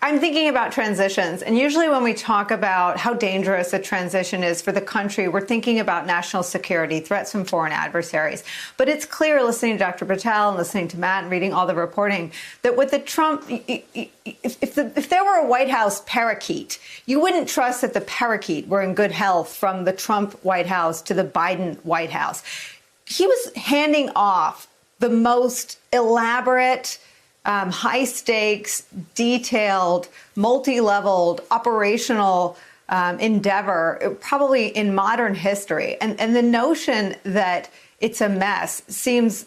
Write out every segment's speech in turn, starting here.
I'm thinking about transitions, and usually when we talk about how dangerous a transition is for the country, we're thinking about national security, threats from foreign adversaries. But it's clear, listening to Dr. Patel and listening to Matt and reading all the reporting, that with the Trump, if there were a White House parakeet, you wouldn't trust that the parakeet were in good health from the Trump White House to the Biden White House. He was handing off the most elaborate, high-stakes, detailed, multi-leveled, operational endeavor, probably in modern history. And the notion that it's a mess seems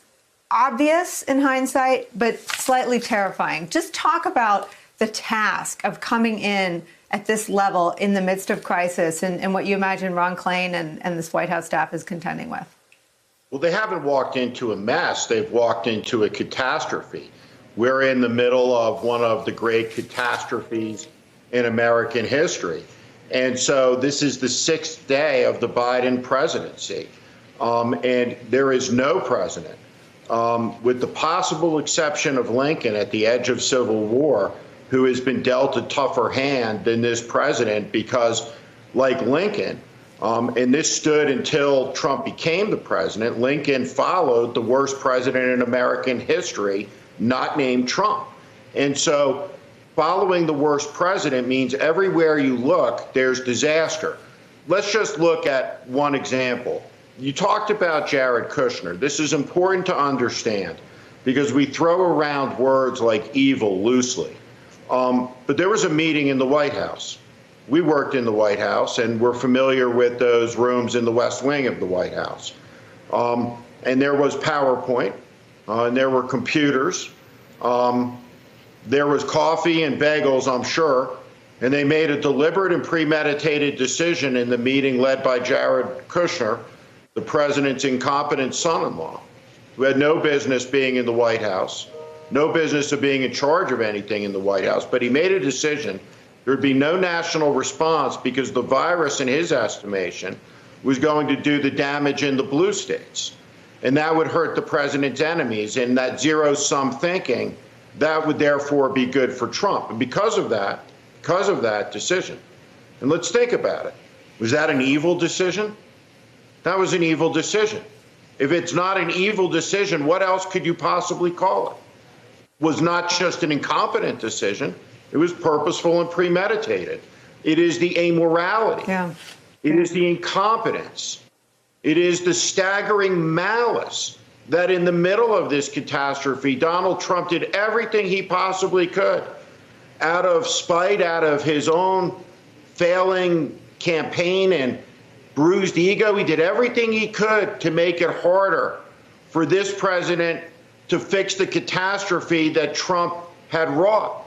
obvious in hindsight, but slightly terrifying. Just talk about the task of coming in at this level in the midst of crisis and what you imagine Ron Klain and this White House staff is contending with. Well, they haven't walked into a mess. They've walked into a catastrophe. We're in the middle of one of the great catastrophes in American history. And so this is the 6th day of the Biden presidency. And there is no president, with the possible exception of Lincoln at the edge of civil war, who has been dealt a tougher hand than this president because, like Lincoln, and this stood until Trump became the president, Lincoln followed the worst president in American history, not named Trump. And so following the worst president means everywhere you look, there's disaster. Let's just look at one example. You talked about Jared Kushner. This is important to understand because we throw around words like evil loosely. But there was a meeting in the White House. We worked in the White House and we're familiar with those rooms in the West Wing of the White House. And there was PowerPoint. And there were computers. There was coffee and bagels, I'm sure. And they made a deliberate and premeditated decision in the meeting led by Jared Kushner, the president's incompetent son-in-law, who had no business being in the White House, no business of being in charge of anything in the White House. But he made a decision. There would be no national response because the virus, in his estimation, was going to do the damage in the blue states. And that would hurt the president's enemies. And that zero-sum thinking, that would therefore be good for Trump. And because of that decision, and let's think about it, was that an evil decision? That was an evil decision. If it's not an evil decision, what else could you possibly call it? It was not just an incompetent decision. It was purposeful and premeditated. It is the amorality. Yeah. It is the incompetence. It is the staggering malice that in the middle of this catastrophe, Donald Trump did everything he possibly could out of spite, out of his own failing campaign and bruised ego. He did everything he could to make it harder for this president to fix the catastrophe that Trump had wrought.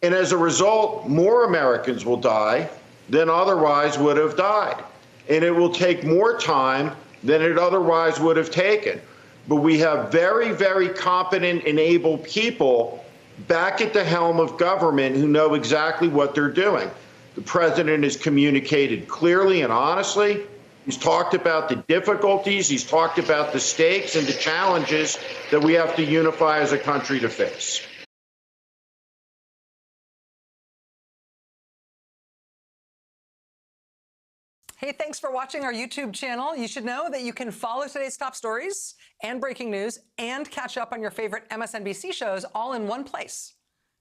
And as a result, more Americans will die than otherwise would have died. And it will take more time than it otherwise would have taken. But we have very, very competent and able people back at the helm of government who know exactly what they're doing. The president has communicated clearly and honestly. He's talked about the difficulties. He's talked about the stakes and the challenges that we have to unify as a country to face. Hey, thanks for watching our YouTube channel. You should know that you can follow today's top stories and breaking news and catch up on your favorite MSNBC shows all in one place.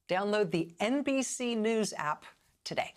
Download the NBC News app today.